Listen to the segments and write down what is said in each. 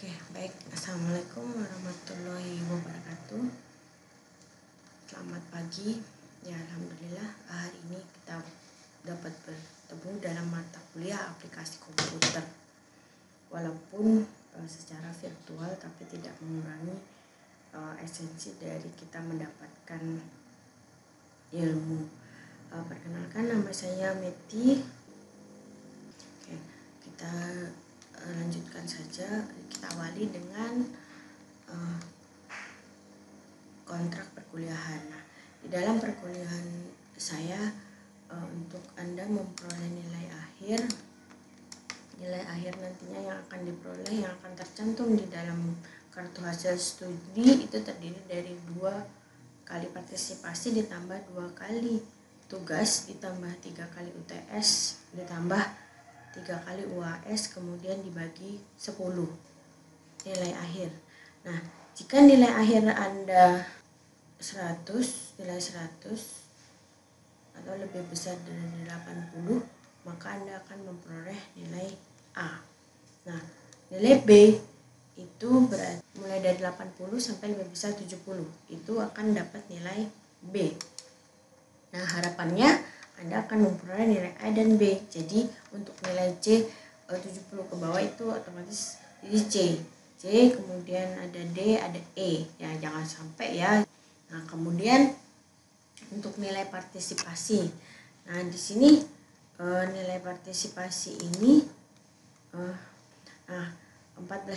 Oke, baik. Assalamualaikum warahmatullahi wabarakatuh. Selamat pagi. Ya, alhamdulillah hari ini kita dapat bertemu dalam mata kuliah aplikasi komputer. Walaupun secara virtual, tapi tidak mengurangi esensi dari kita mendapatkan ilmu. Perkenalkan, nama saya Meti. Oke, kita lanjutkan saja. Kita awali dengan kontrak perkuliahan. Nah, di dalam perkuliahan saya, untuk Anda memperoleh nilai akhir nantinya yang akan diperoleh, yang akan tercantum di dalam kartu hasil studi itu terdiri dari 2 kali partisipasi ditambah 2 kali tugas ditambah 3 kali UTS ditambah 3 kali UAS, kemudian dibagi 10 nilai akhir. Nah, jika nilai akhir Anda 100 atau lebih besar dari 80, maka Anda akan memperoleh nilai A. Nah, nilai B itu berarti mulai dari 80 sampai lebih besar 70, itu akan dapat nilai B. Nah, harapannya Anda akan memperoleh nilai A dan B. Jadi untuk nilai C 70 ke bawah itu otomatis jadi C, kemudian ada D, ada E. Ya, jangan sampai ya. Nah, kemudian untuk nilai partisipasi. Nah, di sini nilai partisipasi ini 14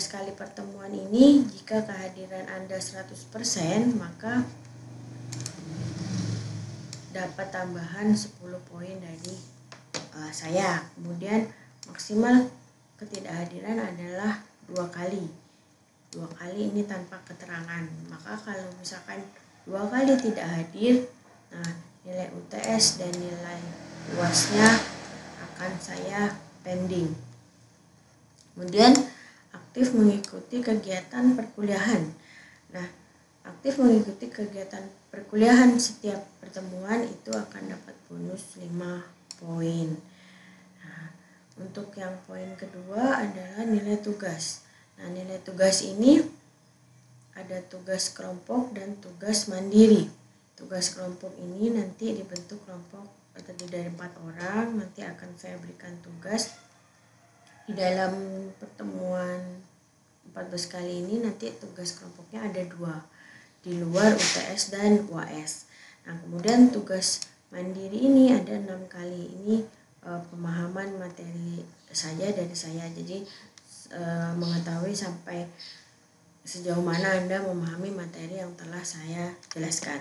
kali pertemuan ini, jika kehadiran Anda 100%, maka dapat tambahan 10 poin dari saya. Kemudian maksimal ketidakhadiran adalah 2 kali. 2 kali ini tanpa keterangan. Maka kalau misalkan 2 kali tidak hadir, nah nilai UTS dan nilai UASnya akan saya pending. Kemudian aktif mengikuti kegiatan perkuliahan. Nah, aktif mengikuti kegiatan perkuliahan setiap pertemuan itu akan dapat bonus 5 poin. Nah, untuk yang poin kedua adalah nilai tugas. Nah, nilai tugas ini ada tugas kelompok dan tugas mandiri. Tugas kelompok ini nanti dibentuk kelompok terdiri dari 4 orang. Nanti akan saya berikan tugas di dalam pertemuan 14 kali ini. Nanti tugas kelompoknya ada 2 di luar UTS dan UAS. Nah, kemudian tugas mandiri ini ada 6 kali. Ini pemahaman materi saja dari saya. Jadi mengetahui sampai sejauh mana Anda memahami materi yang telah saya jelaskan.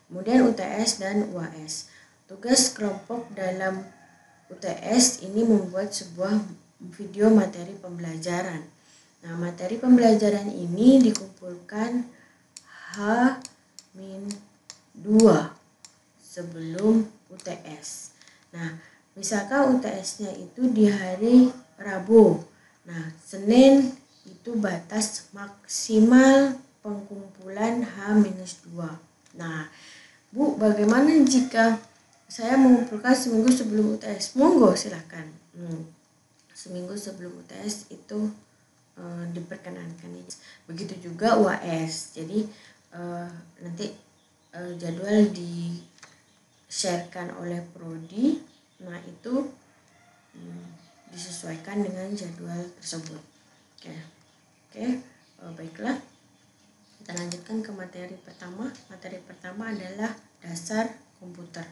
Kemudian UTS dan UAS. Tugas kelompok dalam UTS ini membuat sebuah video materi pembelajaran. Nah, materi pembelajaran ini dikumpulkan H-2 sebelum UTS. Nah, misalkan UTS-nya itu di hari Rabu. Nah, Senin itu batas maksimal pengumpulan H-2. Nah, Bu, bagaimana jika saya mengumpulkan seminggu sebelum UTS? Monggo, silakan. Seminggu sebelum UTS itu diperkenankan. Begitu juga UAS. Jadi nanti jadwal di-sharekan oleh prodi. Nah, itu disesuaikan dengan jadwal tersebut. Oke, baiklah. Kita lanjutkan ke materi pertama. Materi pertama adalah dasar komputer.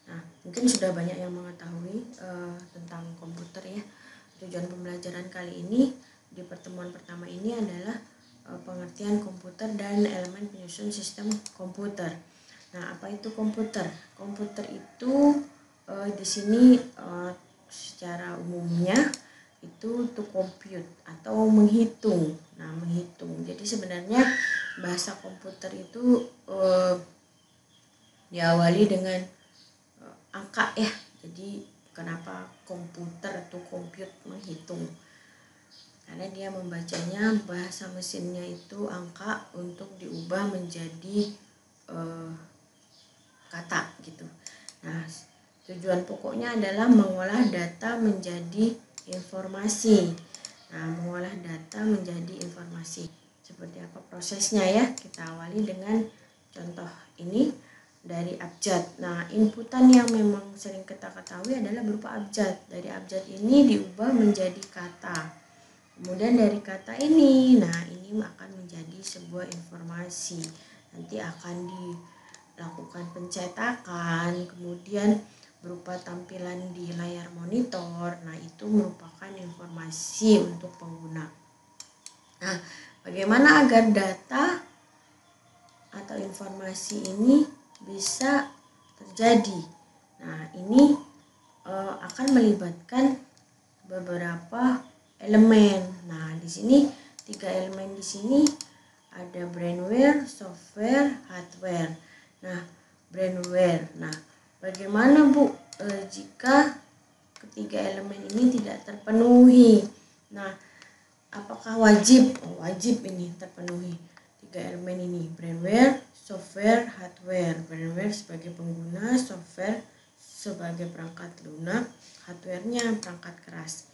Nah, mungkin sudah banyak yang mengetahui tentang komputer ya. Tujuan pembelajaran kali ini di pertemuan pertama ini adalah pengertian komputer dan elemen penyusun sistem komputer. Nah, apa itu komputer? Komputer itu di sini secara umumnya itu to compute atau menghitung. Nah, menghitung. Jadi sebenarnya bahasa komputer itu diawali dengan angka ya. Jadi kenapa komputer atau compute, menghitung? Karena dia membacanya, bahasa mesinnya itu angka untuk diubah menjadi kata gitu. Nah, tujuan pokoknya adalah mengolah data menjadi informasi. Nah, mengolah data menjadi informasi. Seperti apa prosesnya ya? Kita awali dengan contoh ini dari abjad. Nah, inputan yang memang sering kita ketahui adalah berupa abjad. Dari abjad ini diubah menjadi kata. Kemudian dari kata ini, nah ini akan menjadi sebuah informasi. Nanti akan dilakukan pencetakan, kemudian berupa tampilan di layar monitor. Nah, itu merupakan informasi untuk pengguna. Nah, bagaimana agar data atau informasi ini bisa terjadi? Nah, ini akan melibatkan beberapa elemen. Nah, di sini 3 elemen di sini ada brainware, software, hardware. Nah, brainware. Nah, bagaimana Bu jika ketiga elemen ini tidak terpenuhi? Nah, apakah wajib? Wajib ini terpenuhi 3 elemen ini, brainware, software, hardware. Brainware sebagai pengguna, software sebagai perangkat lunak, hardware-nya perangkat keras.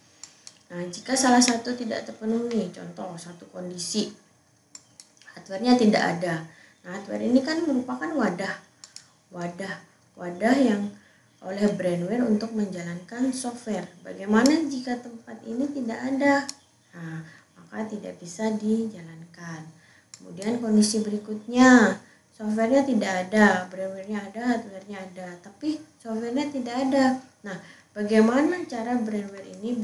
Nah, jika salah satu tidak terpenuhi, contoh satu kondisi hardware-nya tidak ada. Nah, hardware ini kan merupakan wadah yang oleh brainware untuk menjalankan software. Bagaimana jika tempat ini tidak ada? Nah, maka tidak bisa dijalankan. Kemudian kondisi berikutnya, software-nya tidak ada, brainware-nya ada, hardware-nya ada, tapi software-nya tidak ada. Nah, bagaimana cara brainware ini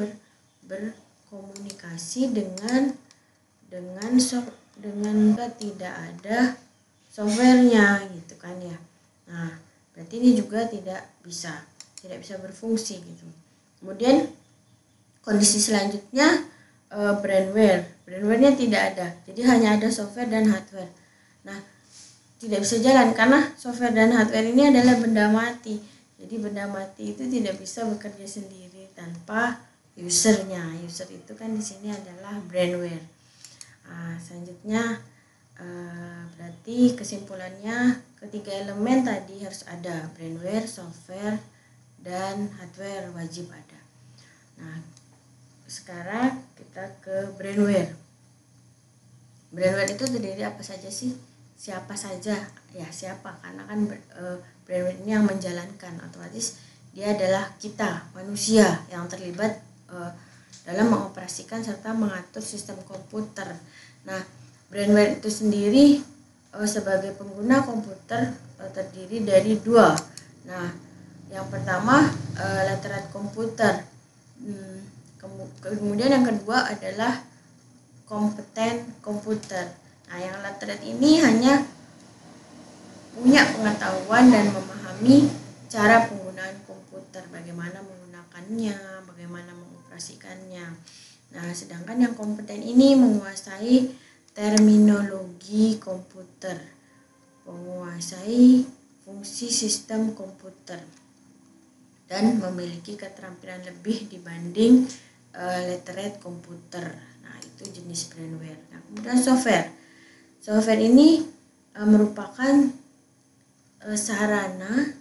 berkomunikasi dengan tidak ada softwarenya gitu kan ya. Nah, berarti ini juga tidak bisa berfungsi gitu. Kemudian kondisi selanjutnya brainware-nya tidak ada, jadi hanya ada software dan hardware. Nah, tidak bisa jalan karena software dan hardware ini adalah benda mati. Jadi benda mati itu tidak bisa bekerja sendiri tanpa usernya. User itu kan di sini adalah brainware. Selanjutnya berarti kesimpulannya ketiga elemen tadi harus ada, brainware, software, dan hardware wajib ada. Nah, sekarang kita ke brainware. Brainware itu terdiri apa saja sih? Siapa saja? Ya, siapa? Karena kan brainware ini yang menjalankan, otomatis dia adalah kita, manusia yang terlibat dalam mengoperasikan serta mengatur sistem komputer. Nah, brainware itu sendiri sebagai pengguna komputer terdiri dari 2. Nah, yang pertama lettered komputer. Kemudian yang kedua adalah kompeten komputer. Nah, yang lettered ini hanya punya pengetahuan dan memahami cara penggunaan komputer, bagaimana menggunakannya, bagaimana mengoperasikannya. Nah, sedangkan yang kompeten ini menguasai terminologi komputer, menguasai fungsi sistem komputer, dan memiliki keterampilan lebih dibanding lettered komputer. Nah, itu jenis brainware. Nah, kemudian software. Software ini merupakan sarana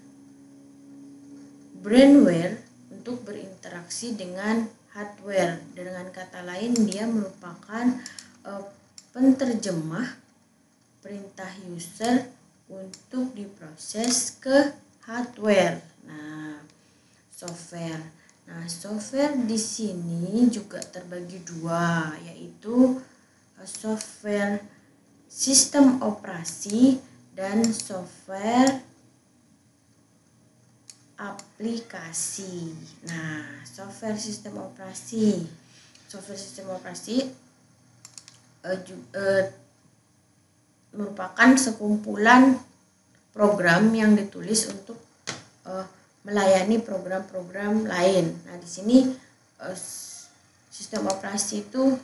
brainware untuk berinteraksi dengan hardware. Dengan kata lain, dia merupakan penterjemah perintah user untuk diproses ke hardware. Nah, software. Nah, software di sini juga terbagi 2, yaitu software sistem operasi dan software aplikasi. Nah, software sistem operasi merupakan sekumpulan program yang ditulis untuk melayani program-program lain. Nah, di sini sistem operasi itu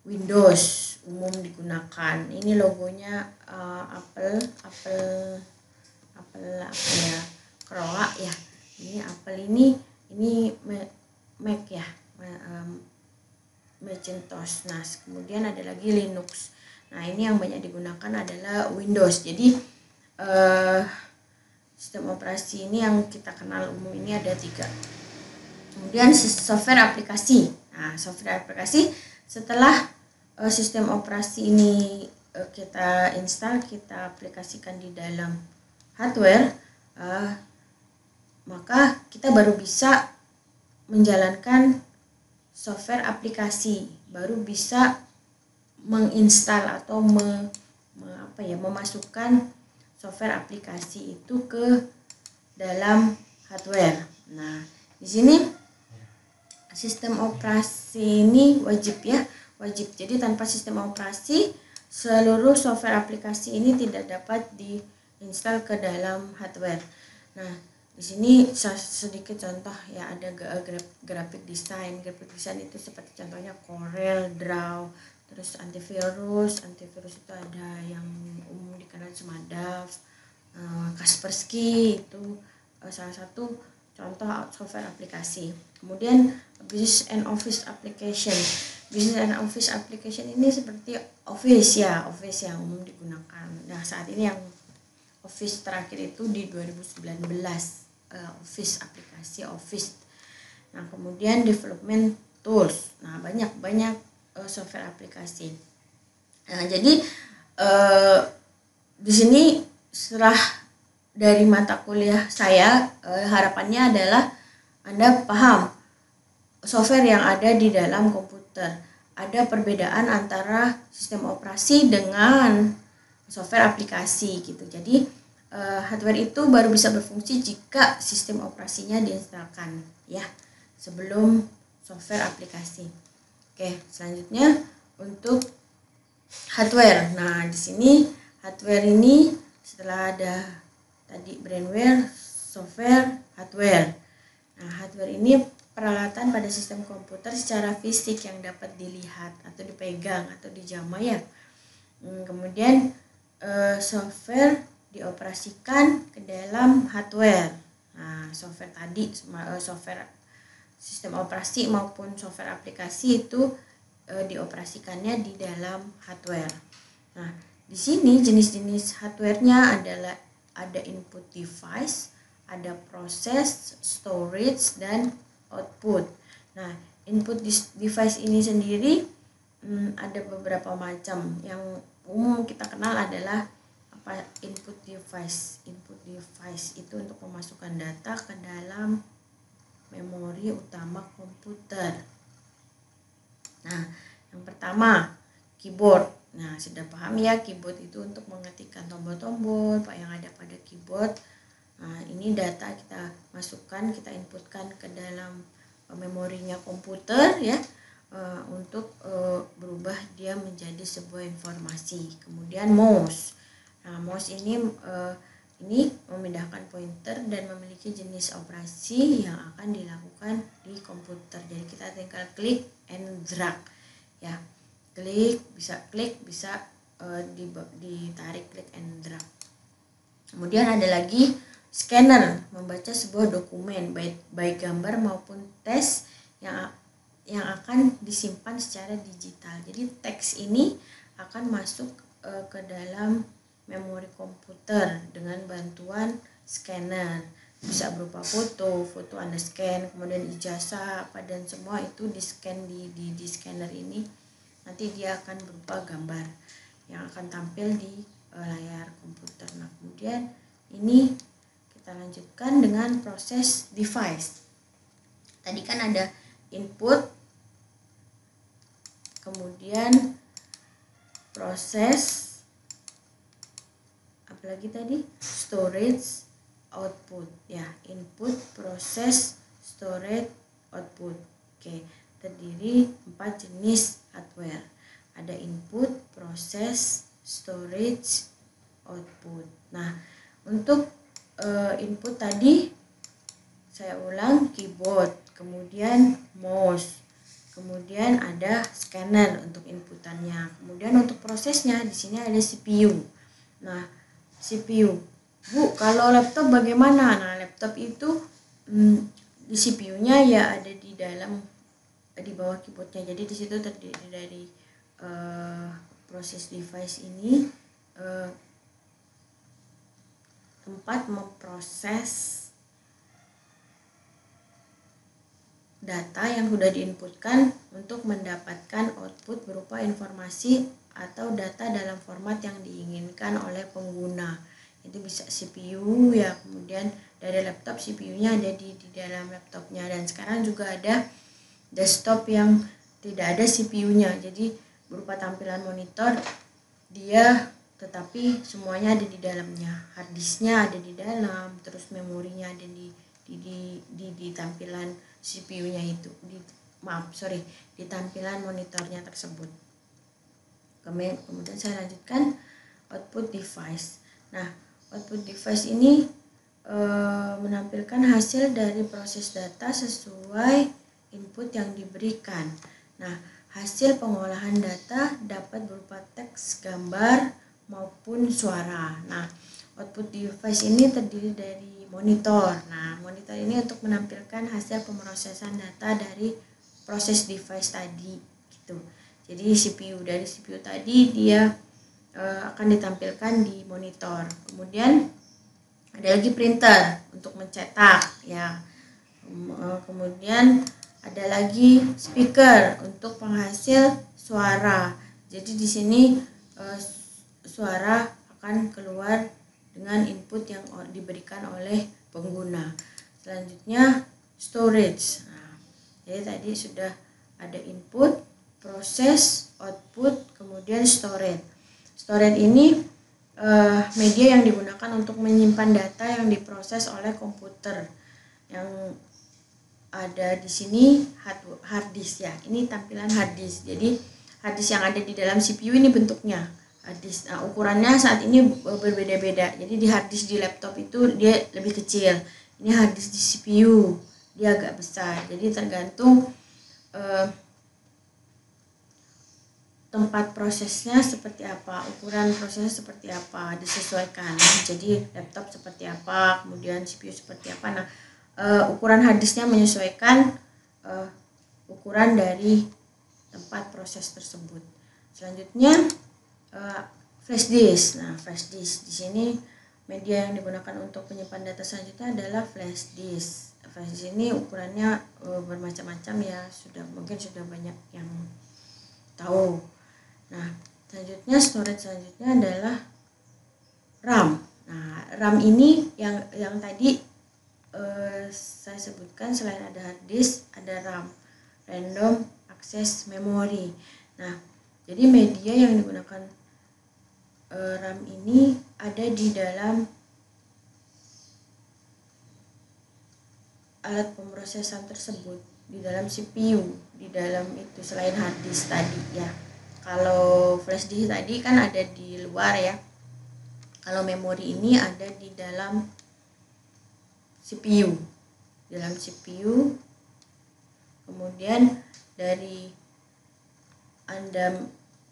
Windows umum digunakan. Ini logonya Apple apa ya, Kroa ya. Ini Apple, ini Mac ya, Macintosh. Nah, kemudian ada lagi Linux. Nah, ini yang banyak digunakan adalah Windows. Jadi sistem operasi ini yang kita kenal umum ini ada 3. Kemudian software aplikasi. Nah, software aplikasi setelah sistem operasi ini kita install, kita aplikasikan di dalam hardware, maka kita baru bisa menjalankan software aplikasi, baru bisa menginstal atau memasukkan software aplikasi itu ke dalam hardware. Nah, di sini sistem operasi ini wajib. Jadi tanpa sistem operasi, seluruh software aplikasi ini tidak dapat diinstal ke dalam hardware. Nah, di sini sedikit contoh ya, ada graphic design. Graphic design itu seperti contohnya Corel Draw, terus antivirus itu ada yang umum dikenal Smartdav, Kaspersky itu salah satu contoh software aplikasi. Kemudian business and office application. Business and office application ini seperti Office yang umum digunakan. Nah, saat ini yang Office terakhir itu di 2019, Office aplikasi Office. Nah, kemudian development tools. Nah, banyak software aplikasi. Nah, jadi di sini setelah dari mata kuliah saya, harapannya adalah Anda paham software yang ada di dalam komputer. Ada perbedaan antara sistem operasi dengan software aplikasi gitu. Jadi hardware itu baru bisa berfungsi jika sistem operasinya diinstalkan ya, sebelum software aplikasi. Oke, selanjutnya untuk hardware. Nah, di sini hardware ini setelah ada tadi brandware, software, hardware. Nah, hardware ini peralatan pada sistem komputer secara fisik yang dapat dilihat atau dipegang atau dijamah ya. Kemudian software dioperasikan ke dalam hardware. Nah, software tadi, software sistem operasi maupun software aplikasi itu dioperasikannya di dalam hardware. Nah, di sini jenis-jenis hardware-nya adalah ada input device, ada proses, storage, dan output. Nah, input device ini sendiri ada beberapa macam. Yang umum kita kenal adalah input device. Input device itu untuk memasukkan data ke dalam memori utama komputer. Nah, yang pertama keyboard. Nah, sudah paham ya, keyboard itu untuk mengetikkan tombol-tombol yang ada pada keyboard. Nah, ini data kita masukkan, kita inputkan ke dalam memorinya komputer ya, untuk berubah dia menjadi sebuah informasi. Kemudian mouse. Nah, mouse ini memindahkan pointer dan memiliki jenis operasi yang akan dilakukan di komputer. Jadi kita tinggal klik and drag ya. Klik bisa ditarik, klik and drag. Kemudian ada lagi scanner, membaca sebuah dokumen baik gambar maupun teks yang akan disimpan secara digital. Jadi teks ini akan masuk ke dalam memori komputer dengan bantuan scanner. Bisa berupa foto Anda scan, kemudian ijazah dan semua itu di scan di scanner ini. Nanti dia akan berupa gambar yang akan tampil di layar komputer. Nah, kemudian ini kita lanjutkan dengan proses device. Tadi kan ada input, kemudian proses, apalagi tadi storage, output ya. Input, proses, storage, output. Oke, terdiri 4 jenis hardware. Ada input, proses, storage, output. Nah, untuk input tadi saya ulang, keyboard, kemudian mouse, kemudian ada scanner untuk inputannya. Kemudian untuk prosesnya di sini ada CPU. Nah, CPU. Bu, kalau laptop bagaimana? Nah, laptop itu di CPU-nya ya ada di bawah keyboardnya. Jadi di situ terdiri dari proses device ini tempat memproses data yang sudah diinputkan untuk mendapatkan output berupa informasi atau data dalam format yang diinginkan oleh pengguna. Itu bisa CPU ya, kemudian dari laptop CPU-nya ada di dalam laptopnya, dan sekarang juga ada desktop yang tidak ada CPU-nya, jadi berupa tampilan monitor dia tetapi semuanya ada di dalamnya, hard disknya ada di dalam, terus memorinya ada di tampilan CPU-nya itu, di tampilan monitornya tersebut. Kemudian saya lanjutkan output device. Nah, output device ini menampilkan hasil dari proses data sesuai input yang diberikan. Nah, hasil pengolahan data dapat berupa teks, gambar, maupun suara. Nah, output device ini terdiri dari monitor. Nah, monitor ini untuk menampilkan hasil pemrosesan data dari proses device tadi gitu. Jadi dari CPU tadi dia akan ditampilkan di monitor. Kemudian ada lagi printer untuk mencetak ya. Kemudian ada lagi speaker untuk penghasil suara. Jadi di sini suara akan keluar dengan input yang diberikan oleh pengguna. Selanjutnya storage. Nah, jadi tadi sudah ada input, proses, output, kemudian storage. Storage ini media yang digunakan untuk menyimpan data yang diproses oleh komputer. Yang ada di sini hard disk ya. Ini tampilan hard disk. Jadi hard disk yang ada di dalam CPU ini bentuknya hard disk. Nah, ukurannya saat ini berbeda-beda. Jadi di hard disk di laptop itu dia lebih kecil. Ini hard disk di CPU dia agak besar. Jadi tergantung tempat prosesnya seperti apa, ukuran prosesnya seperti apa, disesuaikan. Jadi laptop seperti apa, kemudian CPU seperti apa. Nah, ukuran hard disknya menyesuaikan ukuran dari tempat proses tersebut. Selanjutnya flash disk. Nah, flash disk di sini media yang digunakan untuk menyimpan data selanjutnya adalah flash disk. Flash disk ini ukurannya bermacam-macam ya, mungkin sudah banyak yang tahu. Nah, storage selanjutnya adalah RAM. Nah, RAM ini yang tadi saya sebutkan, selain ada hard disk, ada RAM, random access memory. Nah, jadi media yang digunakan RAM ini ada di dalam alat pemrosesan tersebut, di dalam CPU, di dalam itu, selain hard disk tadi ya. Kalau flash disk tadi kan ada di luar ya. Kalau memori ini ada di dalam CPU. Dalam CPU. Kemudian dari Anda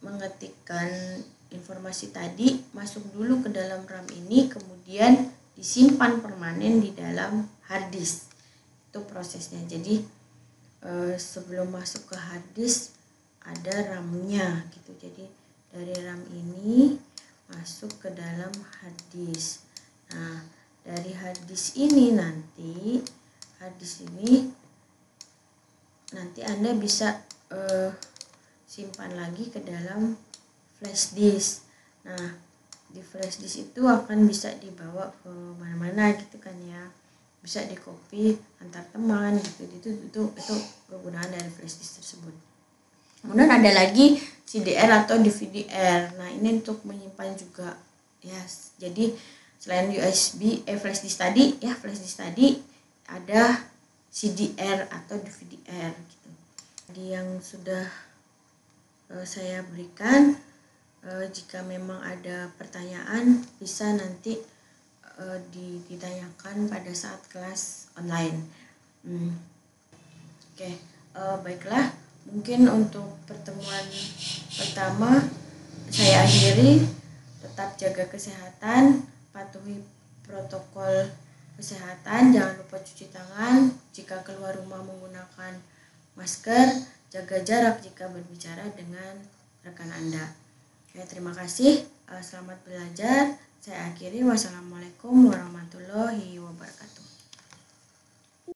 mengetikkan informasi tadi masuk dulu ke dalam RAM ini, kemudian disimpan permanen di dalam hard disk. Itu prosesnya. Jadi sebelum masuk ke hard disk ada RAM-nya gitu. Jadi dari RAM ini masuk ke dalam hard disk. Nah, dari hard disk ini nanti Anda bisa simpan lagi ke dalam flash disk. Nah, di flash disk itu akan bisa dibawa ke mana-mana gitu kan ya. Bisa di copy antar teman gitu. Itu kegunaan dari flash disk tersebut. Kemudian ada lagi CDR atau DVD-R. Nah, ini untuk menyimpan juga ya. Jadi selain USB flash disk tadi ada CDR atau DVD-R gitu. Jadi yang sudah saya berikan, jika memang ada pertanyaan bisa nanti ditanyakan pada saat kelas online. Baiklah. Mungkin untuk pertemuan pertama saya akhiri. Tetap jaga kesehatan, patuhi protokol kesehatan, jangan lupa cuci tangan, jika keluar rumah menggunakan masker, jaga jarak jika berbicara dengan rekan Anda. Terima kasih, selamat belajar. Saya akhiri. Wassalamualaikum warahmatullahi wabarakatuh.